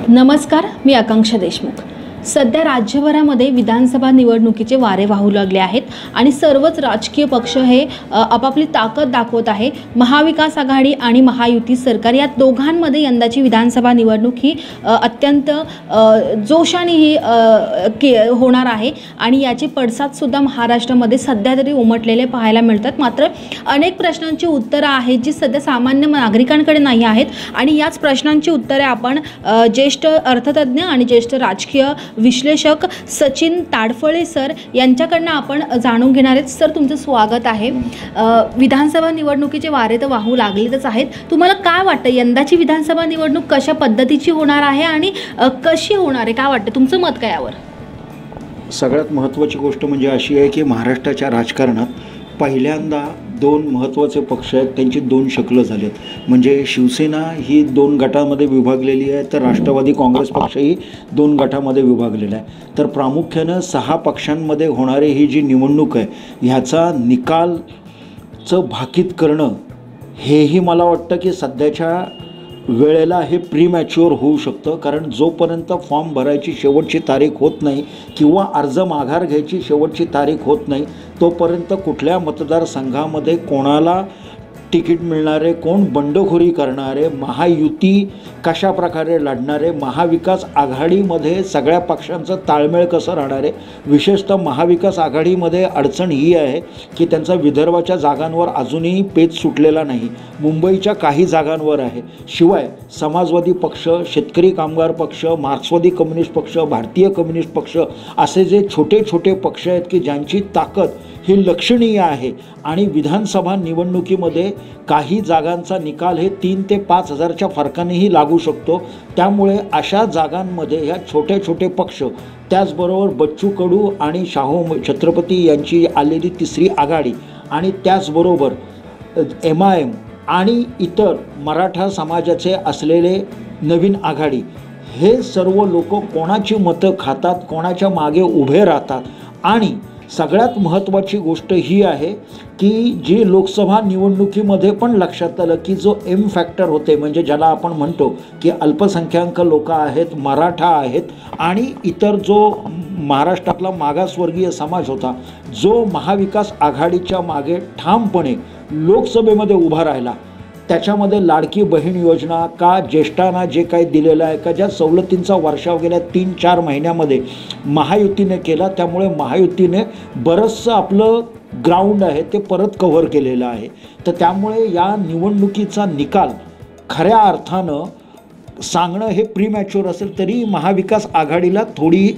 नमस्कार, मी आकांक्षा देशमुख। सध्या राज्यभरामध्ये विधानसभा निवडणुकीचे वारे वाहू लागले आहेत आणि सर्वच राजकीय पक्ष हे आपापली ताकद दाखवत आहे। महाविकास आघाडी आणि महायुती सरकार या दोघांमध्ये यंदाची विधानसभा निवडणूक ही अत्यंत जोशाने ही होणार आहे आणि याचे पडसाद सुद्धा महाराष्ट्रामध्ये सध्या तरी उमटलेले पाहायला मिळतात। मात्र अनेक प्रश्नांची उत्तरे आहेत जी सध्या सामान्य नागरिकांकडे नाही आहेत आणि याच प्रश्नांची उत्तरे आपण ज्येष्ठ अर्थतज्ञ आणि ज्येष्ठ राजकीय विश्लेषक सचिन ताडफळे सर यांच्याकडनं आपण जाणून घेणार आहेत। सर, तुमचं स्वागत आहे। विधानसभा निवडणुकीचे वारे तर वाहू लागलेच आहेत। तुम्हाला काय वाटतं यंदाची विधानसभा निवडणूक कशा पद्धतीची होणार आहे आणि कशी होणार आहे, काय वाटतं, तुमचं मत काय यावर? सगळ्यात महत्त्वाची गोष्ट म्हणजे अशी आहे की महाराष्ट्राच्या राजकारणात पहिल्यांदा दोन महत्त्वाचे पक्ष आहेत, त्यांची दोन शकलं झालेत। म्हणजे शिवसेना ही दोन गटामध्ये विभागलेली आहे, तर राष्ट्रवादी काँग्रेस पक्षही दोन गटामध्ये विभागलेला आहे। तर प्रामुख्यानं 6 पक्षांमध्ये होणारी ही जी निवडणूक आहे ह्याचा निकालचं भाकीत करणं हेही मला वाटतं की सध्याच्या वेळेला हे प्रीमॅच्युअर होऊ शकतं। कारण जोपर्यंत फॉर्म भरायची शेवटची तारीख होत नाही किंवा अर्ज माघार घ्यायची शेवटची तारीख होत नाही तोपर्यंत कुठल्या मतदारसंघामध्ये कोणाला तिकीट मिळणारे, कोण बंडखोरी करणारे, महायुती कशा प्रकारे लढणारे, महाविकास आघाडीमध्ये सगळ्या पक्षांचं ताळमेळ कसं राहणार आहे। विशेषतः महाविकास आघाडीमध्ये अडचण ही आहे की त्यांचा विदर्भाच्या जागांवर अजूनही पेच सुटलेला नाही, मुंबईच्या काही जागांवर आहे। शिवाय समाजवादी पक्ष, शेतकरी कामगार पक्ष, मार्क्सवादी कम्युनिस्ट पक्ष, भारतीय कम्युनिस्ट पक्ष असे जे छोटे छोटे पक्ष आहेत की ज्यांची ताकद ही लक्षणीय आहे आणि विधानसभा निवडणुकीमध्ये काही जागांचा निकाल हे 3 ते 5 हजारच्या फरकानेही लागू शकतो। त्यामुळे अशा जागांमध्ये ह्या छोटे छोटे पक्ष, त्याचबरोबर बच्चू कडू आणि शाहू छत्रपती यांची आलेली तिसरी आघाडी आणि त्याचबरोबर MIM आणि इतर मराठा समाजाचे असलेले नवीन आघाडी, हे सर्व लोक कोणाची मतं खातात, कोणाच्या मागे उभे राहतात। आणि सगळ्यात महत्त्वाची गोष्ट ही आहे की जी लोकसभा निवडणुकीमध्ये पण लक्षात आलं की जो एम फॅक्टर होते, म्हणजे ज्याला आपण म्हणतो की अल्पसंख्याक लोक आहेत, मराठा आहेत आणि इतर जो महाराष्ट्रातला मागासवर्गीय समाज होता, जो महाविकास आघाडीच्या मागे ठामपणे लोकसभेमध्ये उभा राहिला, त्याच्यामध्ये लाडकी बहीण योजना का, ज्येष्ठांना जे काही दिलेलं आहे का, ज्या सवलतींचा वर्षाव गेल्या 3-4 महिन्यामध्ये महायुतीने केला, त्यामुळे महायुतीने बरंचसं आपलं ग्राउंड आहे ते परत कव्हर केलेलं आहे। तर त्यामुळे या निवडणुकीचा निकाल खऱ्या अर्थानं सांगणं हे प्रीमॅच्युअर असेल तरी महाविकास आघाडीला थोडी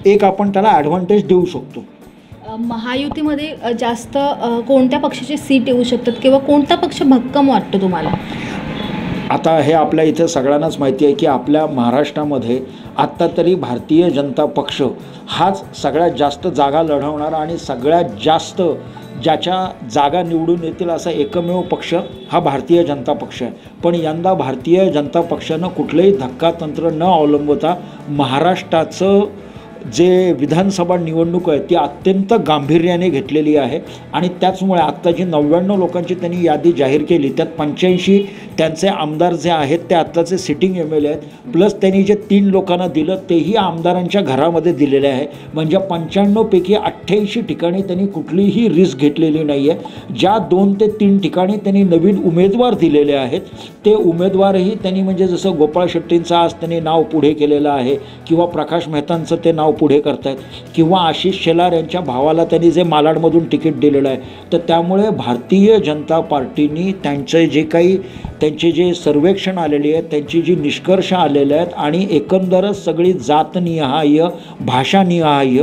एक आपण त्याला ॲडव्हान्टेज देऊ शकतो। महायुतीमध्ये जास्त कोणत्या पक्षाचे सीट येऊ शकतात किंवा कोणता पक्ष भक्कम वाटतो तुम्हाला? आता हे आपल्या इथे सगळ्यांनाच माहिती आहे की आपल्या महाराष्ट्रामध्ये आत्ता तरी भारतीय जनता पक्ष हाच सगळ्यात जास्त जागा लढवणारा आणि सगळ्यात जास्त ज्याच्या जागा निवडून येतील असा एकमेव पक्ष हा भारतीय जनता पक्ष आहे। पण यंदा भारतीय जनता पक्षानं कुठलंही धक्कातंत्र न अवलंबता महाराष्ट्राचं जे विधानसभा निवडणूक आहे ती अत्यंत गांभीर्याने घेतलेली आहे आणि त्याचमुळे आत्ता जी 99 लोकांची त्यांनी यादी जाहीर केली त्यात 85 त्यांचे आमदार जे आहेत ते आत्ताचे सिटिंग MLA आहेत, प्लस त्यांनी जे 3 लोकांना दिलं तेही आमदारांच्या घरामध्ये दिलेले आहे। म्हणजे 95 पैकी 88 ठिकाणी त्यांनी कुठलीही रिस्क घेतलेली नाही आहे। ज्या 2 ते 3 ठिकाणी त्यांनी नवीन उमेदवार दिलेले आहेत ते उमेदवारही त्यांनी म्हणजे जसं गोपाळ शेट्टींचं आज त्यांनी नाव पुढे केलेलं आहे किंवा प्रकाश मेहतांचं ते नाव पुढे करतायत किंवा आशिष शेलार यांच्या भावाला त्यांनी जे मालाडमधून तिकीट दिलेलं आहे। तर त्यामुळे भारतीय जनता पार्टीनी त्यांचे जे काही त्यांचे जे सर्वेक्षण आलेले आहेत, त्यांची जी निष्कर्ष आलेले आहेत आणि एकंदरच सगळी जातनिहाय, भाषानिहाय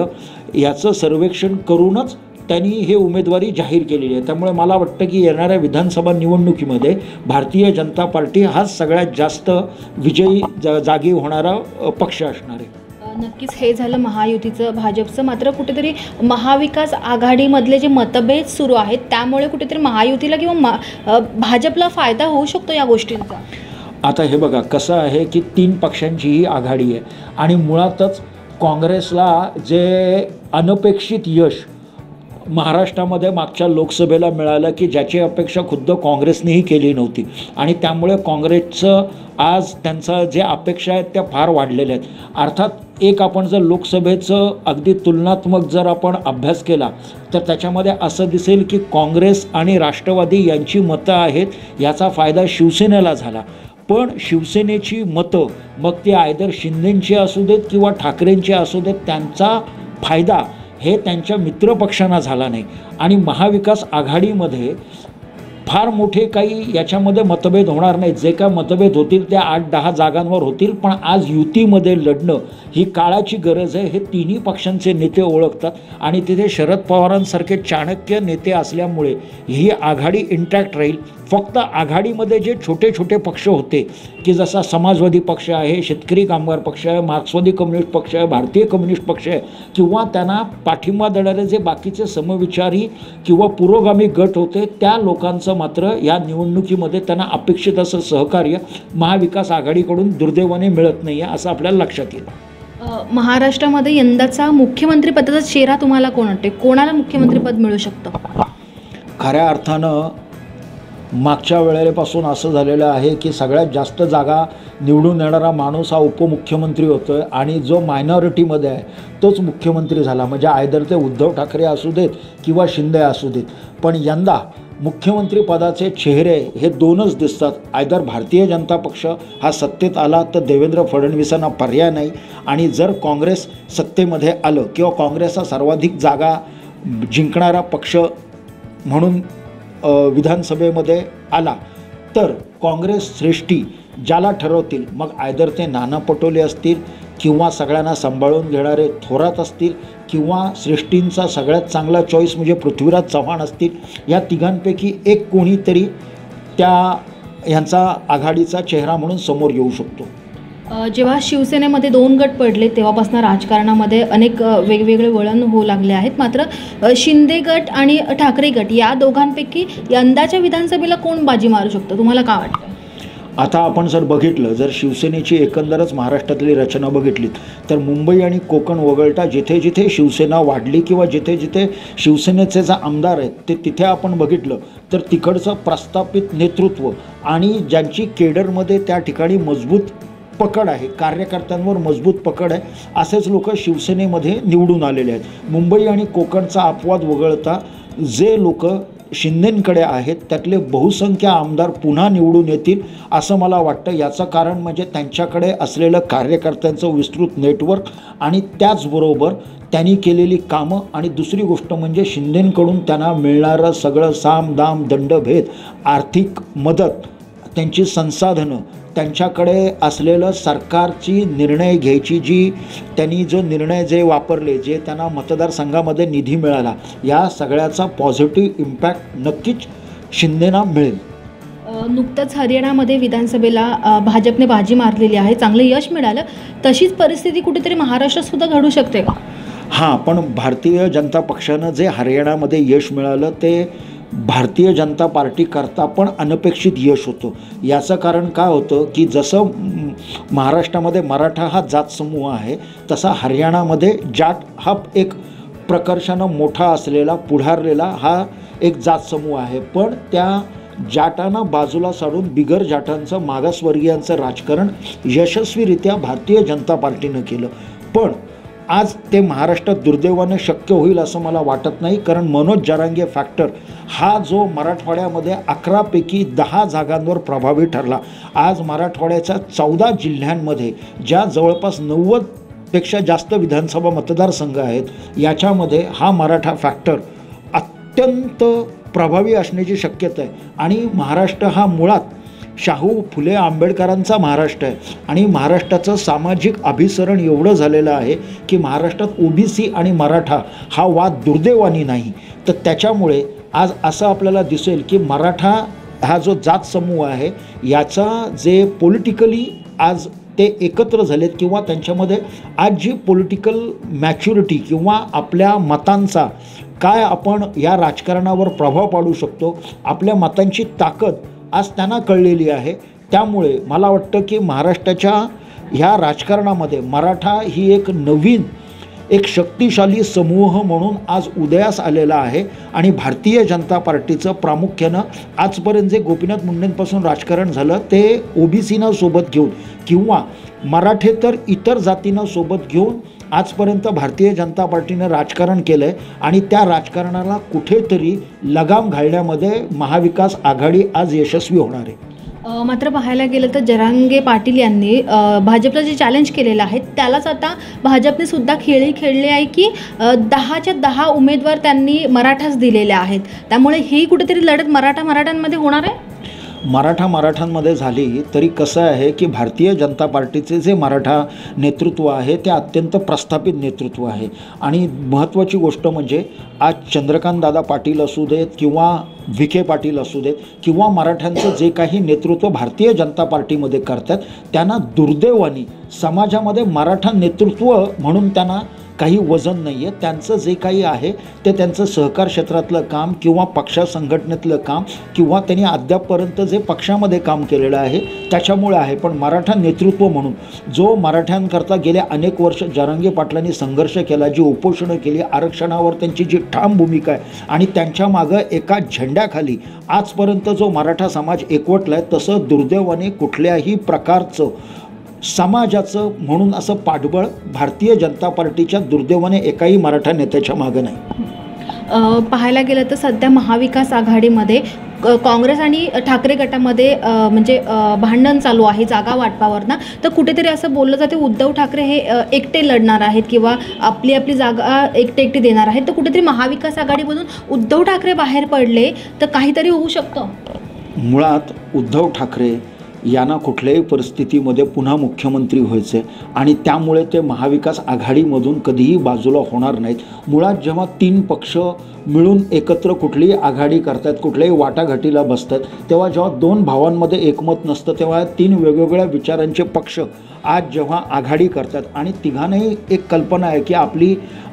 याचं सर्वेक्षण करूनच त्यांनी हे उमेदवारी जाहीर केलेली आहे। त्यामुळे मला वाटतं की येणाऱ्या विधानसभा निवडणुकीमध्ये भारतीय जनता पार्टी हाच सगळ्यात जास्त विजयी जागी होणारा पक्ष असणार आहे। नक्कीच हे झालं महायुतीचं, भाजपचं। मात्र कुठेतरी महाविकास आघाडीमधले जे मतभेद सुरू आहेत त्यामुळे कुठेतरी महायुतीला किंवा भाजपला फायदा होऊ शकतो या गोष्टींचा। आता हे बघा कसं आहे की 3 पक्षांची ही आघाडी आहे आणि मुळातच काँग्रेसला जे अनपेक्षित यश महाराष्ट्रामध्ये मागच्या लोकसभेला मिळालं की ज्याची अपेक्षा खुद्द काँग्रेसनेही केली नव्हती आणि त्यामुळे काँग्रेसचं आज त्यांचं जे अपेक्षा आहेत त्या फार वाढलेल्या आहेत. अर्थात एक आपण जर लोकसभेचं अगदी तुलनात्मक जर आपण अभ्यास केला तर त्याच्यामध्ये असं दिसेल की काँग्रेस आणि राष्ट्रवादी यांची मतं आहेत याचा फायदा शिवसेनेला झाला. पण शिवसेनेची मतं मग ती आयदर शिंदेंची असू देत किंवा ठाकरेंची असू देत त्यांचा फायदा हे त्यांच्या मित्रपक्षांना झाला नाही आणि महाविकास आघाडीमध्ये फार मोठे काही याच्यामध्ये मतभेद होणार नाहीत. जे काय मतभेद होतील त्या 8-10 जागांवर होतील. पण आज युतीमध्ये लढणं ही काळाची गरज आहे हे तिन्ही पक्षांचे नेते ओळखतात आणि तिथे शरद पवारांसारखे चाणक्य नेते असल्यामुळे ही आघाडी इंटॅक्ट राहील. फक्त आघाडीमध्ये जे छोटे छोटे पक्ष होते की जसा समाजवादी पक्ष आहे, शेतकरी कामगार पक्ष आहे, मार्क्सवादी कम्युनिस्ट पक्ष आहे, भारतीय कम्युनिस्ट पक्ष आहे किंवा त्यांना पाठिंबा देणारे जे बाकीचे समविचारी किंवा पुरोगामी गट होते त्या लोकांचं मात्र या निवडणुकीमध्ये त्यांना अपेक्षित असं सहकार्य महाविकास आघाडीकडून दुर्दैवाने मिळत नाही आहे असं आपल्याला लक्षात येईल. महाराष्ट्रामध्ये यंदाचा मुख्यमंत्रीपदाचा चेहरा तुम्हाला कोण वाटते? कोणाला मुख्यमंत्रीपद मिळू शकतं? खऱ्या अर्थानं मागच्या वेळेपासून असं झालेलं आहे की सगळ्यात जास्त जागा निवडून येणारा माणूस हा उपमुख्यमंत्री होतो आहे आणि जो मायनॉरिटीमध्ये आहे तोच मुख्यमंत्री झाला. म्हणजे आयदर ते उद्धव ठाकरे असू देत किंवा शिंदे असू देत. पण यंदा मुख्यमंत्रीपदाचे चेहरे हे दोनच दिसतात. आयदर भारतीय जनता पक्ष हा सत्तेत आला तर देवेंद्र फडणवीसांना पर्याय नाही आणि जर काँग्रेस सत्तेमध्ये आलं किंवा काँग्रेसचा सर्वाधिक जागा जिंकणारा पक्ष म्हणून विधानसभेमध्ये आला तर काँग्रेस श्रेष्ठी ज्याला ठरवतील मग आयदर ते नाना पटोले असतील किंवा सगळ्यांना सांभाळून घेणारे थोरात असतील किंवा श्रेष्ठींचा सगळ्यात चांगला चॉईस म्हणजे पृथ्वीराज चव्हाण असतील. या तिघांपैकी एक कोणीतरी यांचा आघाडीचा चेहरा म्हणून समोर येऊ शकतो. जेव्हा शिवसेनेमध्ये 2 गट पडले तेव्हापासून राजकारणामध्ये अनेक वेगवेगळे वळण होऊ लागले आहेत. मात्र शिंदे गट आणि ठाकरे गट या दोघांपैकी यंदाच्या विधानसभेला कोण बाजी मारू शकतो तुम्हाला काय वाटतं? आता आपण जर बघितलं जर शिवसेनेची एकंदरच महाराष्ट्रातली रचना बघितली तर मुंबई आणि कोकण वगळता जिथे जिथे शिवसेना वाढली किंवा जिथे जिथे शिवसेनेचे जे आमदार आहेत ते तिथे आपण बघितलं तर तिकडचं प्रस्थापित नेतृत्व आणि ज्यांची केडरमध्ये त्या ठिकाणी मजबूत पकड आहे, कार्यकर्त्यांवर मजबूत पकड आहे असेच लोक शिवसेनेमध्ये निवडून आलेले आहेत. मुंबई आणि कोकणचा अपवाद वगळता जे लोक शिंदेंकडे आहेत त्यातले बहुसंख्य आमदार पुन्हा निवडून येतील असं मला वाटतं. याचं कारण म्हणजे त्यांच्याकडे असलेलं कार्यकर्त्यांचं विस्तृत नेटवर्क आणि त्याचबरोबर त्यांनी केलेली कामं आणि दुसरी गोष्ट म्हणजे शिंदेंकडून त्यांना मिळणारं सगळं साम दाम दंडभेद, आर्थिक मदत, त्यांची संसाधनं, त्यांच्याकडे असलेलं सरकारची निर्णय घ्यायची जी त्यांनी जो निर्णय जे वापरले जे त्यांना मतदारसंघामध्ये निधी मिळाला या सगळ्याचा पॉझिटिव्ह इम्पॅक्ट नक्कीच शिंदेना मिळेल. नुकतंच हरियाणामध्ये विधानसभेला भाजपने बाजी मारलेली आहे, चांगलं यश मिळालं. तशीच परिस्थिती कुठेतरी महाराष्ट्रात सुद्धा घडू शकते का? हां, पण भारतीय जनता पक्षानं जे हरियाणामध्ये यश मिळालं ते भारतीय जनता पार्टीकरता पण अनपेक्षित यश होतं. याचं कारण काय होतं की जसं महाराष्ट्रामध्ये मराठा हा जात समूह आहे तसा हरियाणामध्ये जाट हा एक प्रकर्षानं मोठा असलेला पुढारलेला हा एक जात समूह आहे. पण त्या जाटांना बाजूला साडून बिगर जाटांचं मागासवर्गीयांचं राजकारण यशस्वीरित्या भारतीय जनता पार्टीनं केलं. पण आज ते महाराष्ट्रात दुर्दैवाने शक्य होईल असं मला वाटत नाही. कारण मनोज जरांगे फॅक्टर हा जो मराठवाड्यामध्ये 11 पैकी 10 जागांवर प्रभावी ठरला. आज मराठवाड्याच्या 14 जिल्ह्यांमध्ये ज्या जवळपास 90पेक्षा जास्त विधानसभा मतदारसंघ आहेत याच्यामध्ये हा मराठा फॅक्टर अत्यंत प्रभावी असण्याची शक्यता आहे. आणि महाराष्ट्र हा मुळात शाहू फुले आंबेडकरांचा महाराष्ट्र आहे आणि महाराष्ट्राचं सामाजिक अभिसरण एवढं झालेलं आहे की महाराष्ट्रात ओबीसी आणि मराठा हा वाद दुर्दैवानी नाही. तर त्याच्यामुळे आज असं आपल्याला दिसेल की मराठा हा जो जात समूह आहे याचा जे पॉलिटिकली आज ते एकत्र झालेत किंवा त्यांच्यामध्ये आज जी पॉलिटिकल मॅच्युरिटी किंवा आपल्या मतांचा काय आपण या राजकारणावर प्रभाव पाडू शकतो, आपल्या मतांची ताकद आज त्यांना कळलेली आहे. त्यामुळे मला वाटतं की महाराष्ट्राच्या ह्या राजकारणामध्ये मराठा ही एक नवीन एक शक्तिशाली समूह म्हणून आज उदयास आलेला आहे आणि भारतीय जनता पार्टीचं प्रामुख्यानं आजपर्यंत जे गोपीनाथ मुंडेंपासून राजकारण झालं ते OBCना सोबत घेऊन किंवा मराठेतर इतर जातींना सोबत घेऊन आजपर्यंत भारतीय जनता पार्टीनं राजकारण केलं आहे आणि त्या राजकारणाला कुठेतरी लगाम घालण्यामध्ये महाविकास आघाडी आज यशस्वी होणार आहे. मात्र पाहायला गेलं तर जरांगे पाटील यांनी भाजपला जे चॅलेंज केलेलं आहे त्यालाच आता भाजपने सुद्धा खेळी खेळली आहे की 10च्या 10 उमेदवार त्यांनी मराठाच दिलेले आहेत. त्यामुळे ही कुठेतरी लढत मराठ्यांमध्ये होणार आहे. मराठांमध्ये झाली तरी कसं आहे की भारतीय जनता पार्टीचे जे मराठा नेतृत्व आहे ते अत्यंत प्रस्थापित नेतृत्व आहे आणि महत्त्वाची गोष्ट म्हणजे आज चंद्रकांत दादा पाटील असू देत किंवा विखे पाटील असू देत किंवा मराठ्यांचं जे काही नेतृत्व भारतीय जनता पार्टीमध्ये करतात त्यांना दुर्दैवाने समाजामध्ये मराठा नेतृत्व म्हणून त्यांना काही वजन नाही आहे. त्यांचं जे काही आहे ते त्यांचं सहकार क्षेत्रातलं काम किंवा पक्षा संघटनेतलं काम किंवा त्यांनी अद्यापपर्यंत जे पक्षामध्ये काम केलेलं आहे त्याच्यामुळे आहे. पण मराठा नेतृत्व म्हणून जो मराठ्यांकरता गेल्या अनेक वर्ष जरांगे पाटलांनी संघर्ष केला, जी उपोषणं केली, आरक्षणावर त्यांची जी ठाम भूमिका आहे आणि त्यांच्या मागं एका झेंड्याखाली आजपर्यंत जो मराठा समाज एकवटला आहे तसं दुर्दैवाने कुठल्याही प्रकारचं समाजाचं म्हणून असं पाठबळ भारतीय जनता पार्टीच्या दुर्दैवाने एकाही मराठा नेत्याच्या मागं नाही. पाहायला गेलं तर सध्या महाविकास आघाडीमध्ये काँग्रेस आणि ठाकरे गटामध्ये म्हणजे भांडण चालू आहे जागा वाटपावरनं. तर कुठेतरी असं बोललं जाते उद्धव ठाकरे हे एकटे लढणार आहेत किंवा आपली जागा एकटे देणार आहेत. तर कुठेतरी महाविकास आघाडीमधून उद्धव ठाकरे बाहेर पडले तर काहीतरी होऊ शकतं. मुळात उद्धव ठाकरे यांना कुठल्याही परिस्थितीमध्ये पुन्हा मुख्यमंत्री व्हायचे आणि त्यामुळे ते महाविकास आघाडीमधून कधीही बाजूला होणार नाहीत. मुळात जेव्हा 3 पक्ष मिळून एकत्र कुठलीही आघाडी करतात, कुठल्याही वाटाघाटीला बसतात, तेव्हा जेव्हा 2 भावांमध्ये एकमत नसतं तेव्हा 3 वेगवेगळ्या विचारांचे पक्ष आज जेव्हा आघाडी करतात आणि तिघांनाही एक कल्पना आहे की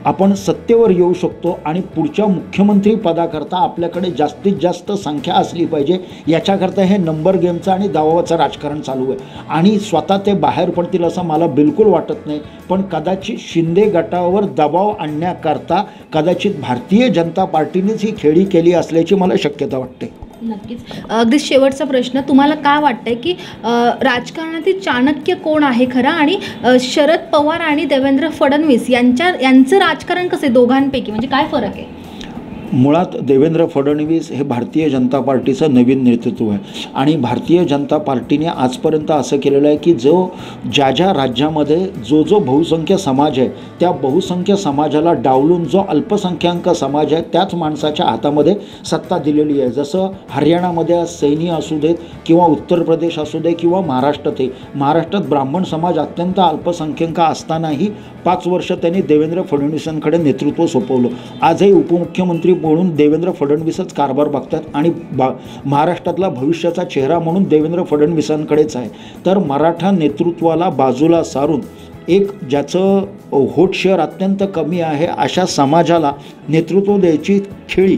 आपण सत्तेवर येऊ शकतो आणि पुढच्या मुख्यमंत्री पदाकरता आपल्याकडे जास्तीत जास्त संख्या असली पाहिजे, याच्याकरता हे नंबर गेमचं आणि दावाचं राजकारण चालू आहे आणि स्वतः ते बाहेर पडतील असं मला बिलकुल वाटत नाही. पण कदाचित शिंदे गटावर दबाव आणण्याकरता कदाचित भारतीय जनता पार्टीनेच ही खेळी केली असल्याची मला शक्यता वाटते. नक्कीच. अगदी शेवटचा प्रश्न, तुम्हाला काय वाटतंय की राजकारणातील चाणक्य कोण आहे खरं आणि शरद पवार आणि देवेंद्र फडणवीस यांचं राजकारण कसं आहे दोघांपैकी, म्हणजे काय फरक आहे? मुळात देवेंद्र फडणवीस हे भारतीय जनता पार्टीचं नवीन नेतृत्व आहे आणि भारतीय जनता पार्टीने आजपर्यंत असं केलेलं आहे की ज्या राज्यामध्ये जो बहुसंख्य समाज आहे त्या बहुसंख्य समाजाला डावलून जो अल्पसंख्याक समाज आहे त्याच माणसाच्या हातामध्ये सत्ता दिलेली आहे. जसं हरियाणामध्ये सैनी असू देत किंवा उत्तर प्रदेश असू दे किंवा महाराष्ट्रात ब्राह्मण समाज अत्यंत अल्पसंख्याक असतानाही 5 वर्ष त्यांनी देवेंद्र फडणवीसांकडे नेतृत्व सोपवलं. आजही उपमुख्यमंत्री म्हणून देवेंद्र फडणवीसच कारभार बघतात आणि महाराष्ट्रातला भविष्याचा चेहरा म्हणून देवेंद्र फडणवीसांकडेच आहे. तर मराठा नेतृत्वाला बाजूला सारून एक ज्याचं व्होट शेअर अत्यंत कमी आहे अशा समाजाला नेतृत्व द्यायची खेळी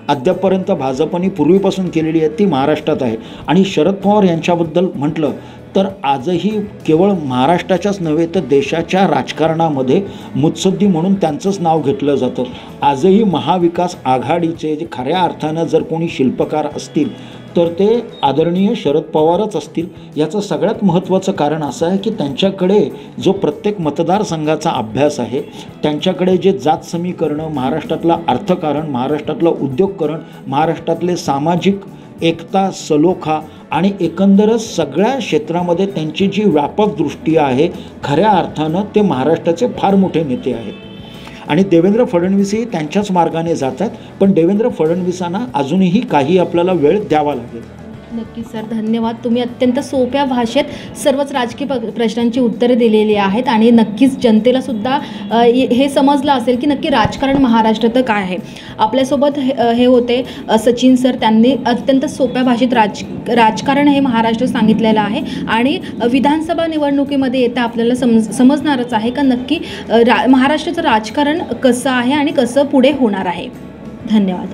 अद्यापपर्यंत भाजपने पूर्वीपासून केलेली आहे ती महाराष्ट्रात आहे. आणि शरद पवार यांच्याबद्दल म्हटलं तर आजही केवळ महाराष्ट्राच्याच नव्हे तर देशाच्या राजकारणामध्ये मुत्सद्दी म्हणून त्यांचंच नाव घेतलं जातं. आजही महाविकास आघाडीचे जे खऱ्या अर्थानं जर कोणी शिल्पकार असतील तर ते आदरणीय शरद पवारच असतील. याचं सगळ्यात महत्त्वाचं कारण असं आहे की त्यांच्याकडे जो प्रत्येक मतदारसंघाचा अभ्यास आहे, त्यांच्याकडे जे जात समीकरणं, महाराष्ट्रातलं अर्थकारण, महाराष्ट्रातलं उद्योगकरण, महाराष्ट्रातले सामाजिक एकता, सलोखा आणि एकंदरच सगळ्या क्षेत्रामध्ये त्यांची जी व्यापक दृष्टी आहे, खऱ्या अर्थानं ते महाराष्ट्राचे फार मोठे नेते आहेत. आणि देवेंद्र फडणवीसही त्यांच्याच मार्गाने जातात. पण देवेंद्र फडणवीसांना अजूनही काही आपल्याला वेळ द्यावा लागेल. नक्कीच सर, धन्यवाद. तुम्ही अत्यंत सोप्या भाषेत सर्वच राजकीय प्रश्नांची उत्तरे दिलेली आहेत आणि नक्कीच जनतेला सुद्धा हे समजलं असेल की नक्की राजकारण महाराष्ट्रात काय आहे. आपल्यासोबत हे होते सचिन सर. त्यांनी अत्यंत सोप्या भाषेत राजकारण हे महाराष्ट्र सांगितलेलं आहे आणि विधानसभा निवडणुकीमध्ये येता आपल्याला समजणारच आहे का नक्की महाराष्ट्राचं राजकारण कसं आहे आणि कसं पुढे होणार आहे. धन्यवाद.